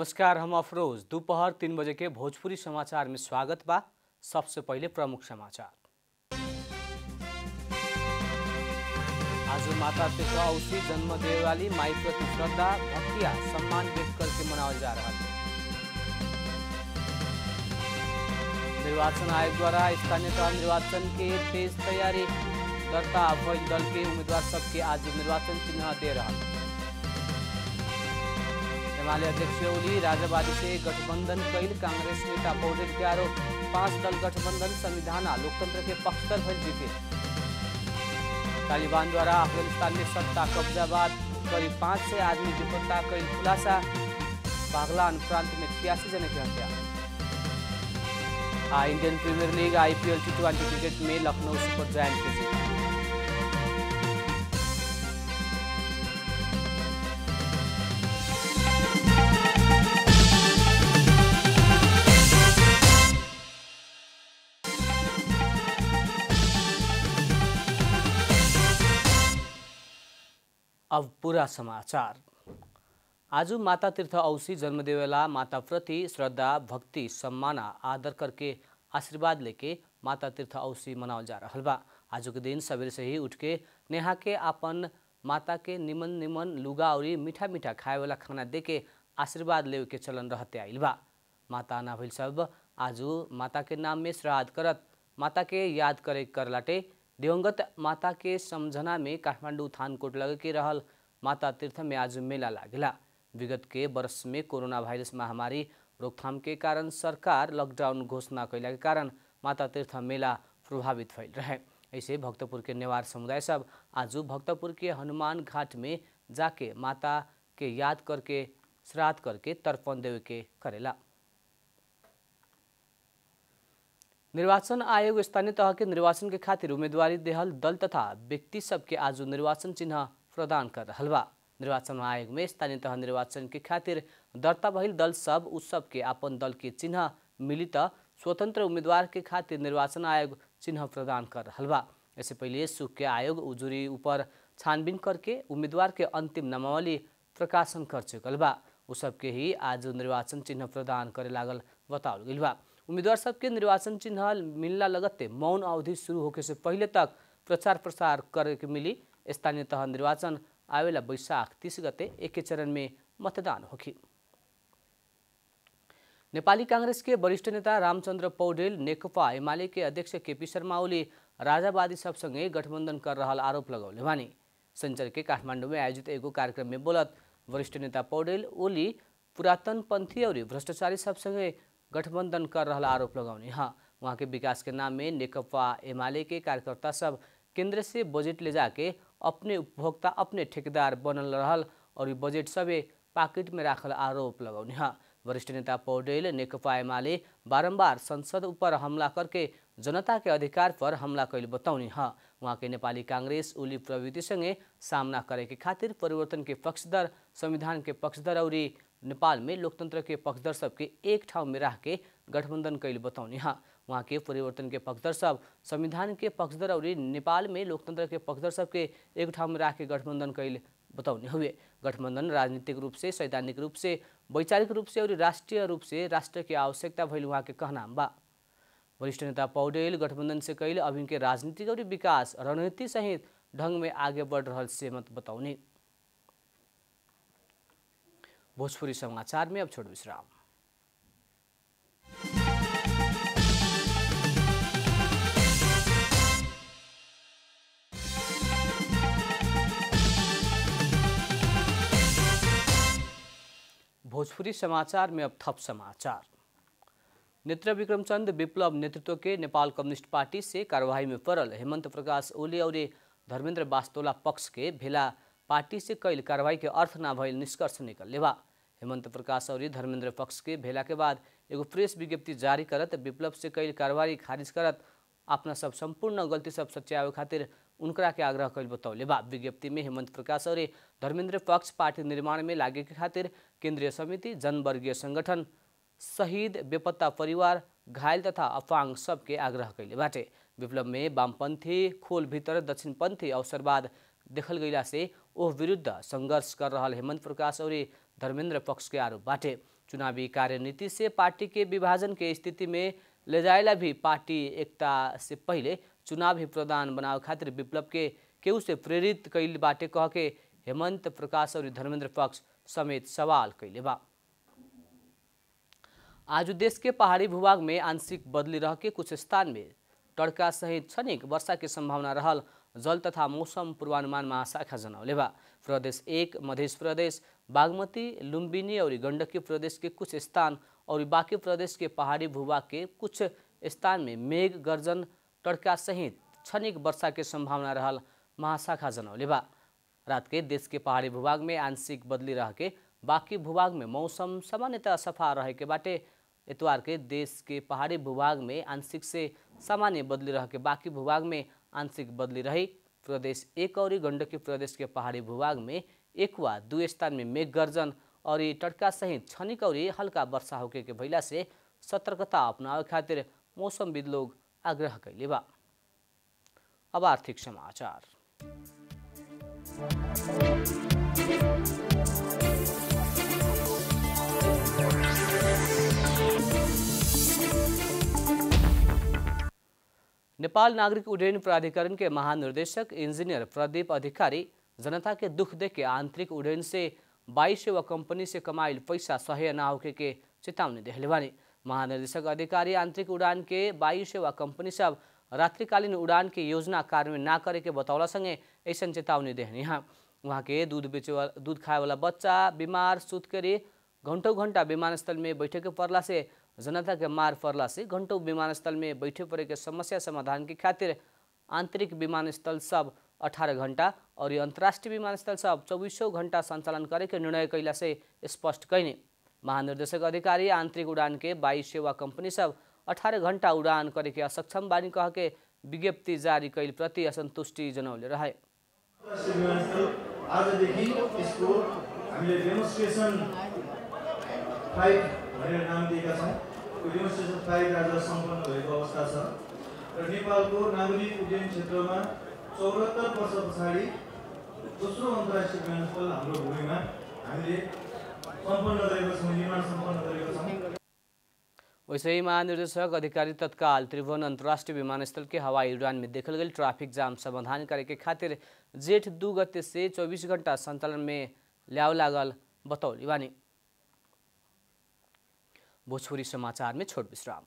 नमस्कार, हम अफरोज। दोपहर 3 बजे के भोजपुरी समाचार में स्वागत बा। सबसे पहले प्रमुख समाचार। आज माता पिता औसी जन्म देवे वाली माई प्रति श्रद्धा भक्तिया सम्मान व्यक्त करके मनावल जा रहा है। निर्वाचन आयोग द्वारा स्थानीय तह निर्वाचन के तेज तैयारी दर्ता भइल दल के उम्मीदवार सबके आज निर्वाचन चिन्ह दे रहा है। एमाले अध्यक्ष ओली राजावादी से गठबंधन कैल कांग्रेस नेता पौडेल के आरोप। 5 दल गठबंधन संविधान लोकतंत्र के पक्षधर भइल जीते। तालिबान द्वारा अफगानिस्तान में सत्ता कब्जा बाद करीब 500 आदमी बेपत्ता कैल खुलासा। बागलान प्रांत में 86 जन की हत्या। Indian premier league IPL T20 cricket में लखनऊ सुपर जायंट की जीत। अब पूरा समाचार। आज माता तीर्थ औसी जन्मदेवेला माता प्रति श्रद्धा भक्ति सम्मान आदर करके आशीर्वाद लेके माता तीर्थ औसी मनावल जा रहा बा। आज के दिन सवेरे से ही उठ के नेहा के अपन माता के निमन निमन लुगा और मीठा मीठा खाए वाला खाना दे के आशीर्वाद ले के चलन रहते आइल बा। माता ना भइल सब आज माता के नाम में श्राद्ध करत माता के याद करे करलाटे। दिवंगत माता के समझना में काठमांडू थानकोट लगे के रहल माता तीर्थ में आज मेला लागेला। विगत के वर्ष में कोरोना वायरस महामारी रोकथाम के कारण सरकार लॉकडाउन घोषणा कैला के कारण माता तीर्थ मेला प्रभावित भइल रहे। ऐसे भक्तपुर के नेवार समुदाय सब आज भक्तपुर के हनुमान घाट में जाके माता के याद करके श्राद्ध करके तर्पण देवे के करेला। निर्वाचन आयोग स्थानीय तह के निर्वाचन के खातिर उम्मीदवारी देहल दल तथा व्यक्ति सबके आज निर्वाचन चिन्ह प्रदान कर रहल बा। निर्वाचन आयोग में स्थानीय तह निर्वाचन के खातिर दर्ता भइल दल सब उत्सव के अपन दल के चिन्ह मिली त स्वतंत्र उम्मीदवार के खातिर निर्वाचन आयोग चिन्ह प्रदान कर रहल बा। इससे पहले सुख के आयोग उजुरी ऊपर छानबीन करके उम्मीदवार के अंतिम नामावली प्रकाशन कर चुकल बा। उ सबके ही आज निर्वाचन चिन्ह प्रदान करे लागल बताओल गइल बा। उम्मीदवार सबके निर्वाचन चिन्ह मिलना लगते मौन अवधि शुरू होके से पहले तक प्रचार प्रसार करे के मिली। स्थानीय तह निर्वाचन आवेला वैशाख 30 गते एक चरण में मतदान होगी। नेपाली कांग्रेस के वरिष्ठ नेता रामचंद्र पौडेल नेकपा एमाले के अध्यक्ष केपी शर्मा ओली राजावादी सबसँगै गठबन्धन कर रहल आरोप लगौले बानी। शनिचर के काठमाडौँ में आयोजित एगो कार्यक्रम में बोलत वरिष्ठ नेता पौडेल ओली पुरातनपन्थी और भ्रष्टाचारी सबसँगै गठबन्धन कर रहल आरोप लगौने। वहाँ के विकास के नाम में नेकपा एमाले के कार्यकर्ता सब केंद्र से बजट ले जाके अपने उपभोक्ता अपने ठेकेदार बनल रहल और बजट सबे पाकिट में राखल आरोप लगौने। वरिष्ठ नेता पौडेल नेकपा एमाले बारंबार संसद ऊपर हमला करके जनता के अधिकार पर हमला कैल बताउने। वहाँ के नेपाली कांग्रेस ओली प्रवृत्ति संगे सामना करे के खातिर परिवर्तन के पक्षधर संविधान के पक्षधर और नेपाल में लोकतंत्र के पक्षधर सबके एक ठाउँ में रह के गठबंधन कैल बताउने। वहाँ के परिवर्तन के पक्षधर सब संविधान के पक्षधर और नेपाल में लोकतंत्र के पक्षधर सबके एक ठाउँ में रह के गठबंधन कैल बताउने हुए। गठबंधन राजनीतिक रूप से सैद्धांतिक रूप से वैचारिक रूप से और राष्ट्रीय रूप से राष्ट्र की आवश्यकता भइल वहाँ के कहना बा। वरिष्ठ नेता पौडेल गठबंधन से कैल अभी के राजनीतिक और विकास रणनीति सहित ढंग में आगे बढ़ रहल से मत बताउने। भोजपुरी समाचार में अब छोड़ विश्राम। भोजपुरी समाचार में अब थप समाचार। नेत्र विक्रमचंद विप्लव नेतृत्व के नेपाल कम्युनिस्ट पार्टी से कार्यवाही में पड़ल हेमंत प्रकाश ओली और धर्मेंद्र बास्तोला पक्ष के भेला पार्टी से कैल कार्रवाई के अर्थ न भइल निष्कर्ष निकलले बा। हेमंत प्रकाश और धर्मेंद्र पक्ष के भेला के बाद एगो प्रेस विज्ञप्ति जारी करत विप्लव से कैल कार्रवाई खारिज करत अपना सब संपूर्ण गलती सब सच्यावे खातिर उनकरा के आग्रह कैल बतौले बा। विज्ञप्ति में हेमंत प्रकाश और धर्मेंद्र पक्ष पार्टी निर्माण में लागे के खातिर केंद्रीय समिति जनवर्गीय संगठन शहीद बेपत्ता परिवार घायल तथा अपांग सबके आग्रह कैले बाटे। विप्लव में वामपंथी खोल भीतर दक्षिणपंथी अवसरवाद देखल गईला से ओह विरुद्ध संघर्ष कर रहल हेमंत प्रकाश और धर्मेंद्र पक्ष के आरोप बाटे। चुनावी कार्यनीति से पार्टी के विभाजन के स्थिति में ले जाएला भी पार्टी एकता से पहले चुनाव ही प्रधान बनावे खातिर विप्लव के केहू से प्रेरित कैल बाटे कह के हेमंत प्रकाश और धर्मेंद्र पक्ष समेत सवाल कैले बा। आज देश के पहाड़ी भूभाग में आंशिक बदली रह के कुछ स्थान में तड़का सहित क्षणिक वर्षा की संभावना रहल जल तथा मौसम पूर्वानुमान महाशाखा जनौले बा। प्रदेश 1 मध्य प्रदेश, बागमती, लुम्बिनी और गंडकी प्रदेश के कुछ स्थान और बाकी प्रदेश के पहाड़ी भूभाग के कुछ स्थान में मेघ गर्जन तड़का सहित क्षणिक वर्षा की संभावना रहल महाशाखा जनौले बा। रात के देश के पहाड़ी भूभाग में आंशिक बदली रह के बाकी भूभाग में मौसम सामान्यतः सफा रहे के बाटे। इतवार के देश के पहाड़ी भूभाग में आंशिक से सामान्य बदली रह के बाकी भूभाग में आंशिक बदली रही। प्रदेश 1 और गंडकी प्रदेश के पहाड़ी भूभाग में 1 वा 2 स्थान में मेघ गर्जन और तड़का सहित क्षणिक और हल्का वर्षा होके के भइला से सतर्कता अपनावे खातिर मौसमविद लोग आग्रह कैले बा। अब आर्थिक समाचार। नेपाल नागरिक उड्डयन प्राधिकरण के महानिर्देशक इंजीनियर प्रदीप अधिकारी जनता के दुख देख के आंतरिक उड्डयन से 22 सेवा कंपनी से कमाइल पैसा सह्य न होके के चेतावनी दिले बानी। महानिर्देशक अधिकारी आंतरिक उड़ान के 22 सेवा कंपनी सब रात्रिकालीन उड़ान के योजना कार्यान्वयन न करे के बतौला संगे ऐसा चेतावनी देहनी है। वहाँ के दूध खाए वाला बच्चा, बीमार, सुतकरी घंटों विमानस्थल में बैठे के पड़ला से जनता के मार पड़ला से घंटों विमानस्थल में बैठे पड़े के समस्या समाधान की खातिर आंतरिक विमानस्थल सब 18 घंटा और अंतर्राष्ट्रीय विमानस्थल सब 24 घंटा संचालन करे के निर्णय कैला से स्पष्ट कैने। महानिर्देशक अधिकारी आंतरिक उड़ान के 22 सेवा कंपनी सब 18 घंटा उड़ान करे के असक्षम बानी कह के विज्ञप्ति जारी कैल प्रति असंतुष्टि जनौले रहे। नेपालको नागरिक उड्डयन क्षेत्रमा 74 वर्ष पछाडि दोस्रो अन्तर्राष्ट्रिय विमानस्थल हाम्रो भूमिमा हामीले सम्पन्न गरेको छौँ, निर्माण सम्पन्न गरेको छौँ। वैसे ही महानिर्देशक अधिकारी तत्काल त्रिभुवन अंतर्राष्ट्रीय विमानस्थल के हवाई उड़ान में देखल गई ट्रैफिक जाम समाधान करे के खातिर जेठ 2 गते से 24 घंटा संचालन में ल्याव लागल बतौली बानी। भोजपुरी समाचार में छोट विश्राम।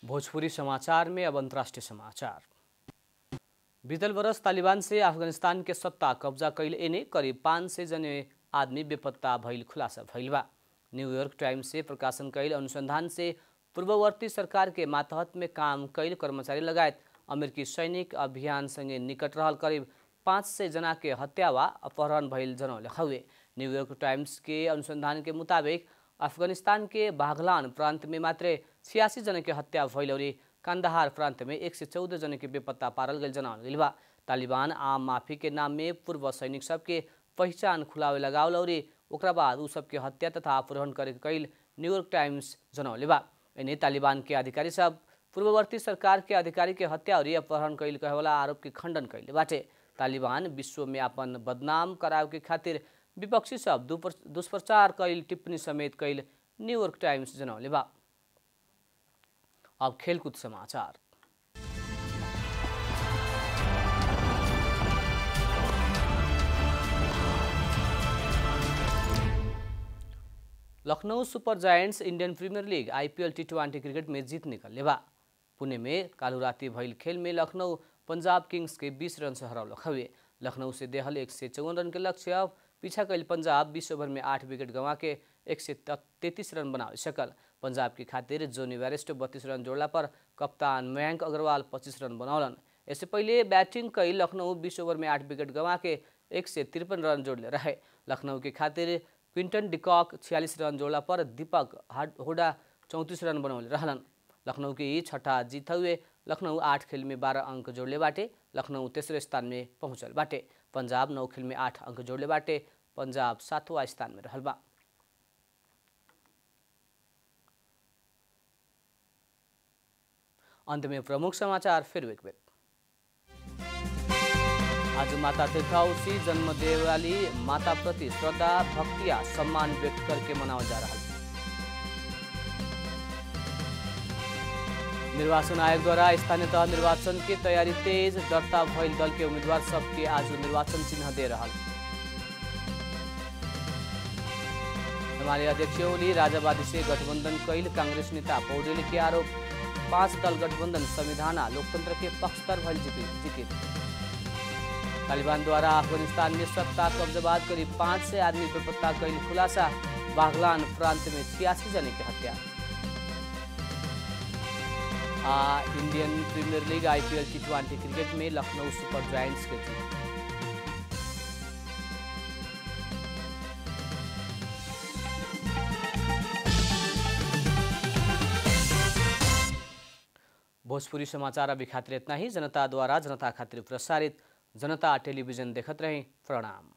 भोजपुरी समाचार में अब अंतर्राष्ट्रीय समाचार। बीतल बरस तालिबान से अफगानिस्तान के सत्ता कब्जा कैल एने करीब 500 जने आदमी बेपत्ता भइल खुलासा भइल बा। न्यूयॉर्क टाइम्स से प्रकाशन कैल अनुसंधान से पूर्ववर्ती सरकार के मातहत में काम कैल कर्मचारी लगायत अमेरिकी सैनिक अभियान संगे निकट रहल करीब 500 जना के हत्या वा अपहरण भइल जनौले हवे। न्यूयॉर्क टाइम्स के अनुसंधान के मुताबिक अफगानिस्तान के बाघलान प्रांत में मात्र 86 जन के हत्या भइल और कांदाहार प्रांत में 114 जन के बेपत्ता पारल गई जनावल गई बा। तालिबान आम माफी के नाम में पूर्व सैनिक सबके पहचान खुलावे लगावल और ओकरा बाद उ सबके हत्या तथा अपहरण करे कैल न्यूयॉर्क टाइम्स जनौले बा। इन्हें तालिबान के अधिकारी सब पूर्ववर्ती सरकार के अधिकारी के हत्या और अपहरण कैल कहे वाला आरोप के खंडन कैले बाटे। तालिबान विश्व में अपन बदनाम करावे के खातिर विपक्षी सब दुष्प्रचार कैल टिप्पणी समेत कैल न्यूयॉर्क टाइम्स जनौले बा। अब खेलकूद समाचार। Lucknow super giants Indian premier league IPL T20 cricket में जीत निकलले बा। पुणे में कालू राती भइल खेल में लखनऊ पंजाब किंग्स के 20 रन से हरौलक हवे। लखनऊ से देहल 154 रन के लक्ष्य पीछा कैल पंजाब 20 ओवर में 8 विकेट गंवा के 133 रन बनावे सकल। पंजाब की खातिर जोनी वेरेस्टो 32 रन जोड़ला पर कप्तान मयंक अग्रवाल 25 रन बनौलन। इससे पहले बैटिंग कई लखनऊ 20 ओवर में 8 विकेट गंवा के 153 रन जोड़ले रहे। लखनऊ की खातिर क्विंटन डिकॉक 46 रन जोड़ला पर दीपक हुडा 34 रन बनौले रहलन। लखनऊ की छठा जीत हुए लखनऊ 8 खेल में 12 अंक जोड़ले बाटे। लखनऊ तेसरे स्थान में पहुंचल बाटे। पंजाब 9 खेल में 8 अंक जोड़ले बाटे। पंजाब 7वां स्थान में रहल बा। अंत में प्रमुख समाचार फिर एक बार। आज माता तीर्थाउसी जन्म दिवाली माता प्रति श्रद्धा भक्ति या सम्मान व्यक्त करके मनाया जा रहा है। निर्वाचन आयोग द्वारा स्थानीय तह निर्वाचन की तैयारी तेज, दर्ता भइल दल के उम्मीदवार सबके आज निर्वाचन चिन्ह दे रहा। एमाले अध्यक्ष ओली राजावादी से गठबंधन कैल, कांग्रेस नेता पौडेल के आरोप 5 दल गठबंधन संविधान लोकतंत्र के पक्षधर भइल जिकिर। तालिबान द्वारा अफगानिस्तान में सत्ता कब्जा करीब 500 आदमी बेपत्ता कैल खुलासा, बागलान प्रांत में 86 जने की हत्या। Indian premier league IPL T20 cricket में लखनऊ सुपर जायंट्स के जीत। भोजपुरी समाचार अभी खातिर इतना ही। जनता द्वारा जनता खातिर प्रसारित जनता टेलीविजन देखत रहे। प्रणाम।